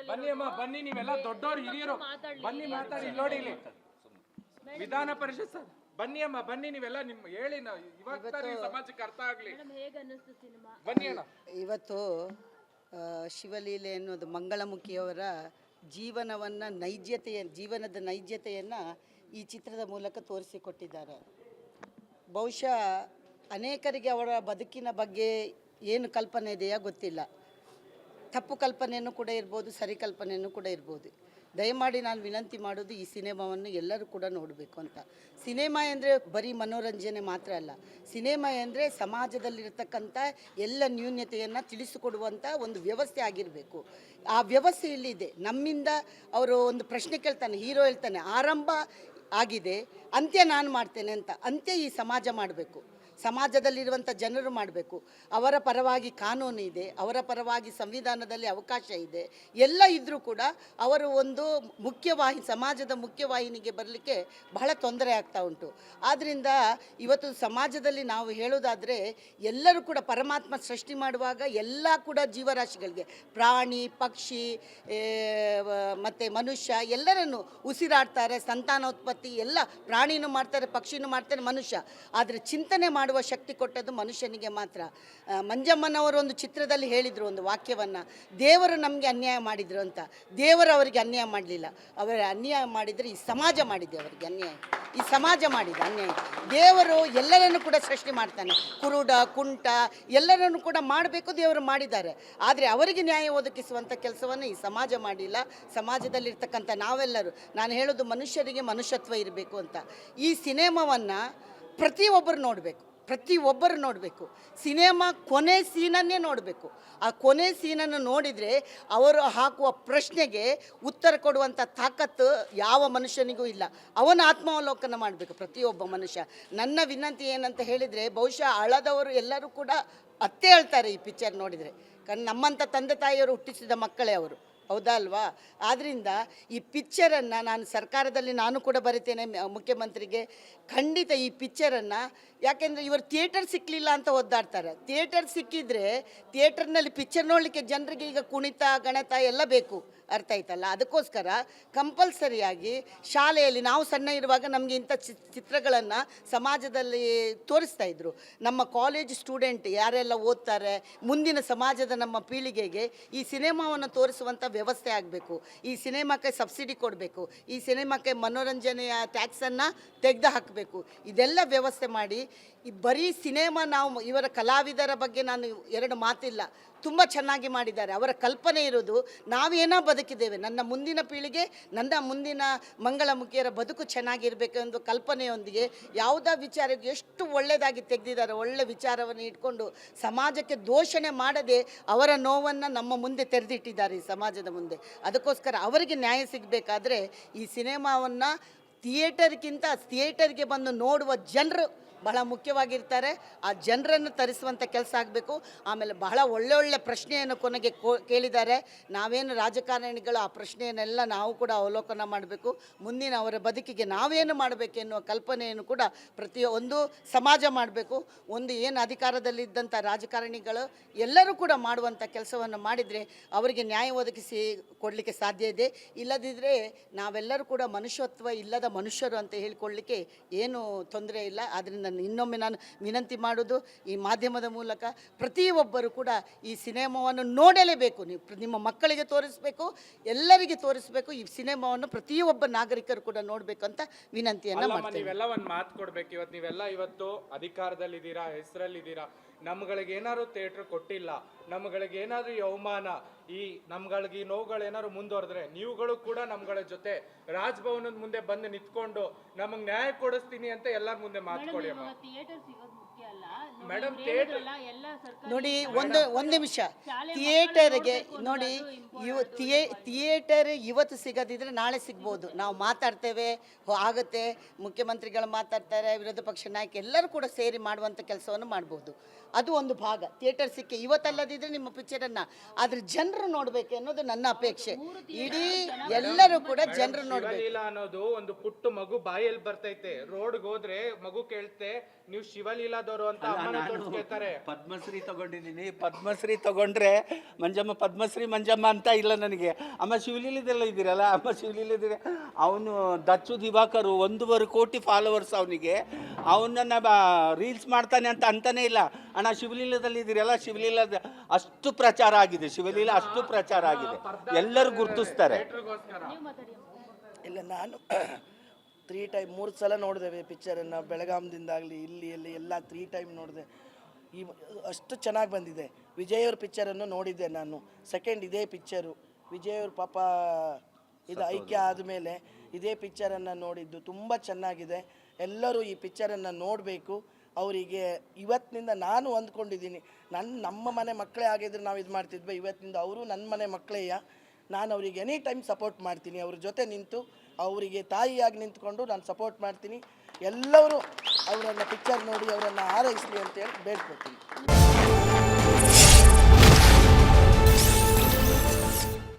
ಬನ್ನಿ ಅಮ್ಮ, ಬನ್ನಿ, ನೀವೆಲ್ಲ ದೊಡ್ಡವರು ಹಿರಿಯರು, ಬನ್ನಿ ಮಾತಾಡಿ. ನೋಡಿ ಇಲ್ಲಿ ವಿಧಾನ ಪರಿಷತ್ ಸರ್, ಬನ್ನಿ ಅಮ್ಮ, ಬನ್ನಿ, ನೀವೆಲ್ಲ ನಿಮ್ಮ ಹೇಳಿ, ಇವಾಗ ಸಮಾಜಕ್ಕೆ ಅರ್ಥ ಆಗ್ಲಿ. ಬನ್ನಿ ಅಣ್ಣ. ಇವತ್ತು ಶಿವಲೀಲೆ ಎನ್ನುವುದು ಮಂಗಳಮುಖಿಯವರ ಜೀವನದ ನೈಜತೆಯನ್ನು ಈ ಚಿತ್ರದ ಮೂಲಕ ತೋರಿಸಿಕೊಟ್ಟಿದ್ದಾರೆ. ಬಹುಶಃ ಅನೇಕರಿಗೆ ಅವರ ಬದುಕಿನ ಬಗ್ಗೆ ಏನು ಕಲ್ಪನೆ ಇದೆಯಾ ಗೊತ್ತಿಲ್ಲ. ತಪ್ಪು ಕಲ್ಪನೆಯನ್ನು ಕೂಡ ಇರ್ಬೋದು, ಸರಿ ಕಲ್ಪನೆಯನ್ನು ಕೂಡ ಇರ್ಬೋದು. ದಯಮಾಡಿ ನಾನು ವಿನಂತಿ ಮಾಡೋದು ಈ ಸಿನಿಮಾವನ್ನು ಎಲ್ಲರೂ ಕೂಡ ನೋಡಬೇಕು ಅಂತ. ಸಿನಿಮಾ ಅಂದರೆ ಬರೀ ಮನೋರಂಜನೆ ಮಾತ್ರ ಅಲ್ಲ. ಸಿನಿಮಾ ಅಂದರೆ ಸಮಾಜದಲ್ಲಿರ್ತಕ್ಕಂಥ ಎಲ್ಲ ನ್ಯೂನ್ಯತೆಯನ್ನು ತಿಳಿಸಿಕೊಡುವಂಥ ಒಂದು ವ್ಯವಸ್ಥೆ ಆಗಿರಬೇಕು. ಆ ವ್ಯವಸ್ಥೆ ಇಲ್ಲಿದೆ. ನಮ್ಮಿಂದ ಅವರು ಒಂದು ಪ್ರಶ್ನೆ ಕೇಳ್ತಾನೆ, ಹೀರೋ ಹೇಳ್ತಾನೆ, ಆರಂಭ ಆಗಿದೆ, ಅಂತ್ಯ ನಾನು ಮಾಡ್ತೇನೆ ಅಂತ. ಅಂತ್ಯ ಈ ಸಮಾಜ ಮಾಡಬೇಕು, ಸಮಾಜದಲ್ಲಿರುವಂಥ ಜನರು ಮಾಡಬೇಕು. ಅವರ ಪರವಾಗಿ ಕಾನೂನು ಇದೆ, ಅವರ ಪರವಾಗಿ ಸಂವಿಧಾನದಲ್ಲಿ ಅವಕಾಶ ಇದೆ, ಎಲ್ಲ ಇದ್ದರೂ ಕೂಡ ಅವರು ಒಂದು ಸಮಾಜದ ಮುಖ್ಯವಾಹಿನಿಗೆ ಬರಲಿಕ್ಕೆ ಬಹಳ ತೊಂದರೆ ಆಗ್ತಾ ಉಂಟು. ಆದ್ದರಿಂದ ಇವತ್ತು ಸಮಾಜದಲ್ಲಿ ನಾವು ಹೇಳೋದಾದರೆ ಎಲ್ಲರೂ ಕೂಡ ಪರಮಾತ್ಮ ಸೃಷ್ಟಿ ಮಾಡುವಾಗ ಎಲ್ಲ ಕೂಡ ಜೀವರಾಶಿಗಳಿಗೆ, ಪ್ರಾಣಿ ಪಕ್ಷಿ ಮತ್ತು ಮನುಷ್ಯ ಎಲ್ಲರನ್ನು ಉಸಿರಾಡ್ತಾರೆ, ಸಂತಾನೋತ್ಪತ್ತಿ ಎಲ್ಲ, ಪ್ರಾಣಿನೂ ಮಾಡ್ತಾರೆ, ಪಕ್ಷಿನೂ ಮಾಡ್ತಾರೆ, ಮನುಷ್ಯ. ಆದರೆ ಚಿಂತನೆ ಮಾಡುವ ಶಕ್ತಿ ಕೊಟ್ಟದ್ದು ಮನುಷ್ಯನಿಗೆ ಮಾತ್ರ. ಮಂಜಮ್ಮನವರು ಒಂದು ಚಿತ್ರದಲ್ಲಿ ಹೇಳಿದರು ಒಂದು ವಾಕ್ಯವನ್ನು, ದೇವರು ನಮಗೆ ಅನ್ಯಾಯ ಮಾಡಿದರು ಅಂತ. ದೇವರು ಅವರಿಗೆ ಅನ್ಯಾಯ ಮಾಡಲಿಲ್ಲ, ಅವರ ಅನ್ಯಾಯ ಮಾಡಿದರೆ ಈ ಸಮಾಜ ಮಾಡಿದೆ ಅವರಿಗೆ ಅನ್ಯಾಯ. ಈ ಸಮಾಜ ಮಾಡಿದ ಅನ್ಯಾಯ. ದೇವರು ಎಲ್ಲರನ್ನು ಕೂಡ ಸೃಷ್ಟಿ ಮಾಡ್ತಾನೆ, ಕುರುಡ ಕುಂಟ ಎಲ್ಲರನ್ನು ಕೂಡ ಮಾಡಬೇಕು, ದೇವರು ಮಾಡಿದ್ದಾರೆ. ಆದರೆ ಅವರಿಗೆ ನ್ಯಾಯ ಒದಗಿಸುವಂಥ ಕೆಲಸವನ್ನು ಈ ಸಮಾಜ ಮಾಡಿಲ್ಲ. ಸಮಾಜದಲ್ಲಿರ್ತಕ್ಕಂಥ ನಾವೆಲ್ಲರೂ, ನಾನು ಹೇಳೋದು ಮನುಷ್ಯರಿಗೆ ಮನುಷ್ಯತ್ವ ಇರಬೇಕು ಅಂತ. ಈ ಸಿನಿಮಾವನ್ನು ಪ್ರತಿಯೊಬ್ಬರು ನೋಡಬೇಕು. ಸಿನಿಮಾ ಕೊನೆ ಸೀನನ್ನೇ ನೋಡಬೇಕು. ಆ ಕೊನೆ ಸೀನನ್ನು ನೋಡಿದರೆ ಅವರು ಹಾಕುವ ಪ್ರಶ್ನೆಗೆ ಉತ್ತರ ಕೊಡುವಂಥ ತಾಕತ್ತು ಯಾವ ಮನುಷ್ಯನಿಗೂ ಇಲ್ಲ. ಅವನ ಆತ್ಮಾವಲೋಕನ ಮಾಡಬೇಕು ಪ್ರತಿಯೊಬ್ಬ ಮನುಷ್ಯ. ನನ್ನ ವಿನಂತಿ ಏನಂತ ಹೇಳಿದರೆ, ಬಹುಶಃ ಅಳದವರು ಎಲ್ಲರೂ ಕೂಡ ಅತ್ತೇ ಹೇಳ್ತಾರೆ ಈ ಪಿಕ್ಚರ್ ನೋಡಿದರೆ. ನಮ್ಮಂಥ ತಂದೆ ತಾಯಿಯವರು ಹುಟ್ಟಿಸಿದ ಮಕ್ಕಳೇ ಅವರು, ಹೌದಾ ಅಲ್ವಾ? ಆದ್ದರಿಂದ ಈ ಪಿಕ್ಚರನ್ನು ನಾನು ಸರ್ಕಾರದಲ್ಲಿ ನಾನು ಕೂಡ ಬರಿತೇನೆ ಮುಖ್ಯಮಂತ್ರಿಗೆ. ಖಂಡಿತ ಈ ಪಿಕ್ಚರನ್ನು, ಯಾಕೆಂದರೆ ಇವರು ಥಿಯೇಟರ್ ಸಿಕ್ಕಲಿಲ್ಲ ಅಂತ ಒದ್ದಾಡ್ತಾರೆ. ಥಿಯೇಟರ್ ಸಿಕ್ಕಿದರೆ ಥಿಯೇಟರ್ನಲ್ಲಿ ಪಿಕ್ಚರ್ ನೋಡಲಿಕ್ಕೆ ಜನರಿಗೆ ಈಗ ಕುಣಿತ ಗಣತ ಎಲ್ಲ ಬೇಕು, ಅರ್ಥ ಆಯ್ತಲ್ಲ? ಅದಕ್ಕೋಸ್ಕರ ಕಂಪಲ್ಸರಿಯಾಗಿ ಶಾಲೆಯಲ್ಲಿ, ನಾವು ಸಣ್ಣ ಇರುವಾಗ ನಮಗೆ ಇಂಥ ಚಿತ್ರಗಳನ್ನು ಸಮಾಜದಲ್ಲಿ ತೋರಿಸ್ತಾ ಇದ್ದರು. ನಮ್ಮ ಕಾಲೇಜ್ ಸ್ಟೂಡೆಂಟ್ ಯಾರೆಲ್ಲ ಓದ್ತಾರೆ, ಮುಂದಿನ ಸಮಾಜದ ನಮ್ಮ ಪೀಳಿಗೆಗೆ ಈ ಸಿನಿಮಾವನ್ನು ತೋರಿಸುವಂಥ ವ್ಯವಸ್ಥೆ ಆಗಬೇಕು. ಈ ಸಿನಿಮಾಕ್ಕೆ ಸಬ್ಸಿಡಿ ಕೊಡಬೇಕು, ಈ ಸಿನಿಮಾಕ್ಕೆ ಮನೋರಂಜನೆಯ ಟ್ಯಾಕ್ಸನ್ನು ತೆಗೆದು ಹಾಕಬೇಕು. ಇದೆಲ್ಲ ವ್ಯವಸ್ಥೆ ಮಾಡಿ ಈ ಬರೀ ಸಿನಿಮಾ, ನಾವು ಇವರ ಕಲಾವಿದರ ಬಗ್ಗೆ ನಾನು ಎರಡು ಮಾತಿಲ್ಲ, ತುಂಬ ಚೆನ್ನಾಗಿ ಮಾಡಿದ್ದಾರೆ. ಅವರ ಕಲ್ಪನೆ ಇರೋದು ನಾವೇನೋ ಬದುಕಿದ್ದೇವೆ, ನನ್ನ ಮುಂದಿನ ಪೀಳಿಗೆ, ನನ್ನ ಮುಂದಿನ ಮಂಗಳಮುಖಿಯರ ಬದುಕು ಚೆನ್ನಾಗಿರಬೇಕು ಎಂದು ಕಲ್ಪನೆಯೊಂದಿಗೆ ಯಾವುದೋ ವಿಚಾರಕ್ಕೆ ಎಷ್ಟು ಒಳ್ಳೆಯದಾಗಿ ತೆಗೆದಿದ್ದಾರೆ. ಒಳ್ಳೆ ವಿಚಾರವನ್ನು ಇಟ್ಕೊಂಡು ಸಮಾಜಕ್ಕೆ ದೋಷಣೆ ಮಾಡದೆ ಅವರ ನೋವನ್ನು ನಮ್ಮ ಮುಂದೆ ತೆರೆದಿಟ್ಟಿದ್ದಾರೆ ಈ ಸಮಾಜದ ಮುಂದೆ. ಅದಕ್ಕೋಸ್ಕರ ಅವರಿಗೆ ನ್ಯಾಯ ಸಿಗಬೇಕಾದ್ರೆ ಈ ಸಿನಿಮಾವನ್ನು ಥಿಯೇಟರ್ಗೆ ಬಂದು ನೋಡುವ ಜನರು ಬಹಳ ಮುಖ್ಯವಾಗಿರ್ತಾರೆ. ಆ ಜನರನ್ನು ತರಿಸುವಂಥ ಕೆಲಸ ಆಗಬೇಕು. ಆಮೇಲೆ ಬಹಳ ಒಳ್ಳೊಳ್ಳೆ ಪ್ರಶ್ನೆಯನ್ನು ಕೊನೆಗೆ ಕೇಳಿದ್ದಾರೆ. ನಾವೇನು ರಾಜಕಾರಣಿಗಳು, ಆ ಪ್ರಶ್ನೆಯನ್ನೆಲ್ಲ ನಾವು ಕೂಡ ಅವಲೋಕನ ಮಾಡಬೇಕು. ಮುಂದಿನ ಅವರ ಬದುಕಿಗೆ ನಾವೇನು ಮಾಡಬೇಕು ಎನ್ನುವ ಕಲ್ಪನೆಯನ್ನು ಕೂಡ ಪ್ರತಿಯೊಂದು ಸಮಾಜ ಮಾಡಬೇಕು. ಒಂದು ಏನು ಅಧಿಕಾರದಲ್ಲಿದ್ದಂಥ ರಾಜಕಾರಣಿಗಳು ಎಲ್ಲರೂ ಕೂಡ ಮಾಡುವಂಥ ಕೆಲಸವನ್ನು ಮಾಡಿದರೆ ಅವರಿಗೆ ನ್ಯಾಯ ಒದಗಿಸಿ ಕೊಡಲಿಕ್ಕೆ ಸಾಧ್ಯ ಇದೆ. ಇಲ್ಲದಿದ್ದರೆ ನಾವೆಲ್ಲರೂ ಕೂಡ ಮನುಷ್ಯತ್ವ ಇಲ್ಲದ ಮನುಷ್ಯರು ಅಂತ ಹೇಳಿಕೊಳ್ಳಲಿಕ್ಕೆ ಏನು ತೊಂದರೆ ಇಲ್ಲ. ಆದ್ದರಿಂದ ಇನ್ನೊಮ್ಮೆ ನಾನು ವಿನಂತಿ ಮಾಡೋದು, ಈ ಮಾಧ್ಯಮದ ಮೂಲಕ ಪ್ರತಿಯೊಬ್ಬರು ಕೂಡ ಈ ಸಿನಿಮಾವನ್ನು ನೋಡಲೇಬೇಕು. ನಿಮ್ಮ ಮಕ್ಕಳಿಗೆ ತೋರಿಸಬೇಕು, ಎಲ್ಲರಿಗೆ ತೋರಿಸಬೇಕು. ಈ ಸಿನಿಮಾವನ್ನು ಪ್ರತಿಯೊಬ್ಬ ನಾಗರಿಕರು ಕೂಡ ನೋಡಬೇಕು ಅಂತ ವಿನಂತಿಯನ್ನು ಮಾಡ್ತೀನಿ. ನೀವೆಲ್ಲ ಒಂದು ಮಾತು ಕೊಡಬೇಕು. ನೀವೆಲ್ಲ ಇವತ್ತು ಅಧಿಕಾರದಲ್ಲಿದ್ದೀರಾ, ಹೆಸರಲ್ಲಿದ್ದೀರಾ. ನಮ್ಗಳಿಗೆ ಏನಾದ್ರು ಥಿಯೇಟರ್ ಕೊಟ್ಟಿಲ್ಲ, ನಮ್ಗಳಿಗೆ ಏನಾದ್ರು ಈ ಅವಮಾನ, ಈ ನಮ್ಗಳಿಗೆ ಈ ನೋವುಗಳೇನಾದ್ರು ಮುಂದುವರೆದ್ರೆ ನೀವುಗಳು ಕೂಡ ನಮ್ಗಳ ಜೊತೆ ರಾಜಭವನದ ಮುಂದೆ ಬಂದು ನಿಂತ್ಕೊಂಡು ನಮಗೆ ನ್ಯಾಯ ಕೊಡಿಸ್ತೀನಿ ಅಂತ ಎಲ್ಲರ ಮುಂದೆ ಮಾತುಕೊಡಿ ಅಮ್ಮ. ಮೇಡಮ್ ನೋಡಿ, ಒಂದು ನಿಮಿಷ. ಥಿಯೇಟರ್ಗೆ ನೋಡಿ, ಥಿಯೇಟರ್ ಇವತ್ತು ಸಿಗದಿದ್ರೆ ನಾಳೆ ಸಿಗ್ಬೋದು. ನಾವು ಮಾತಾಡ್ತೇವೆ, ಆಗುತ್ತೆ, ಮುಖ್ಯಮಂತ್ರಿಗಳು ಮಾತಾಡ್ತಾರೆ, ವಿರೋಧ ಪಕ್ಷ ನಾಯಕ ಎಲ್ಲರೂ ಕೂಡ ಸೇರಿ ಮಾಡುವಂಥ ಕೆಲಸವನ್ನು ಮಾಡ್ಬೋದು. ಅದು ಒಂದು ಭಾಗ. ಥಿಯೇಟರ್ ಸಿಕ್ಕಿ ಇವತ್ತಲ್ಲದಿದ್ರೆ ನಿಮ್ಮ ಪಿಕ್ಚರನ್ನು ಆದರೆ ಜನರು ನೋಡಬೇಕು ಅನ್ನೋದು ನನ್ನ ಅಪೇಕ್ಷೆ. ಇಡೀ ಎಲ್ಲರೂ ಕೂಡ ಜನರು ನೋಡಬೇಕು ಅನ್ನೋದು. ಒಂದು ಪುಟ್ಟ ಮಗು ಬಾಯಲ್ಲಿ ಬರ್ತೈತೆ, ರೋಡ್ಗೆ ಹೋದ್ರೆ ಮಗು ಕೇಳ್ತೆ ನೀವು ಶಿವಲೀಲಾದವರು ಅಂತ ಅಮ್ಮನ ತೋರಿಸ್ಕೊತಾರೆ. ಪದ್ಮಶ್ರೀ ತಗೊಂಡಿದ್ದೀನಿ. ಪದ್ಮಶ್ರೀ ತಗೊಂಡ್ರೆ ಮಂಜಮ್ಮ ಮಂಜಮ್ಮ ಅಂತ ಇಲ್ಲ ನನಗೆ. ಅಮ್ಮ ಶಿವಲೀಲದೆಲ್ಲ ಇದ್ದೀರಲ್ಲ, ಅಮ್ಮ ಶಿವಲೀಲದಿರ ಅವನು ದಚ್ಚು ದಿವಾಕರು 1.5 ಕೋಟಿ ಫಾಲೋವರ್ಸ್ ಅವನಿಗೆ. ಅವನನ್ನು ರೀಲ್ಸ್ ಮಾಡ್ತಾನೆ ಅಂತಾನೆ ಇಲ್ಲ. ಅಣ್ಣ ಶಿವಲೀಲದಲ್ಲಿ ಇದ್ದೀರಲ್ಲ, ಶಿವಲೀಲದ ಅಷ್ಟು ಪ್ರಚಾರ ಆಗಿದೆ, ಶಿವಲೀಲ ಅಷ್ಟು ಪ್ರಚಾರ ಆಗಿದೆ, ಎಲ್ಲರೂ ಗುರುತಿಸ್ತಾರೆ. ಇಲ್ಲ, ನಾನು 3 ಸಲ ನೋಡಿದೆ ಪಿಕ್ಚರನ್ನು. ಬೆಳಗಾಮದಿಂದಾಗಲಿ ಇಲ್ಲಿ ಎಲ್ಲ 3 ಟೈಮ್ ನೋಡಿದೆ. ಅಷ್ಟು ಚೆನ್ನಾಗಿ ಬಂದಿದೆ. ವಿಜಯ್ ಅವ್ರ ಪಿಕ್ಚರನ್ನು ನೋಡಿದ್ದೆ ನಾನು. ಸೆಕೆಂಡ್ ಇದೇ ಪಿಕ್ಚರು. ವಿಜಯ್ ಅವ್ರ ಪಾಪ ಇದು ಐಕ್ಯ ಆದಮೇಲೆ ಇದೇ ಪಿಕ್ಚರನ್ನು ನೋಡಿದ್ದು. ತುಂಬ ಚೆನ್ನಾಗಿದೆ. ಎಲ್ಲರೂ ಈ ಪಿಕ್ಚರನ್ನು ನೋಡಬೇಕು. ಅವರಿಗೆ ಇವತ್ತಿನಿಂದ ನಾನು ಅಂದ್ಕೊಂಡಿದ್ದೀನಿ, ನಮ್ಮ ಮನೆ ಮಕ್ಕಳೇ ಆಗಿದ್ರೆ ನಾವು ಇದು ಮಾಡ್ತಿದ್ವಿ. ಇವತ್ತಿನಿಂದ ಅವರು ನನ್ನ ಮನೆ ಮಕ್ಕಳೆಯ. ನಾನು ಅವರಿಗೆ ಎನಿ ಟೈಮ್ ಸಪೋರ್ಟ್ ಮಾಡ್ತೀನಿ. ಅವ್ರ ಜೊತೆ ನಿಂತು ಅವರಿಗೆ ತಾಯಿಯಾಗಿ ನಿಂತ್ಕೊಂಡು ನಾನು ಸಪೋರ್ಟ್ ಮಾಡ್ತೀನಿ. ಎಲ್ಲರೂ ಅವರನ್ನು ಪಿಕ್ಚರ್ ನೋಡಿ ಅವರನ್ನು ಹಾರೈಸಲಿ ಅಂತೇಳಿ ಬೇಡ್ಕೊತೀನಿ.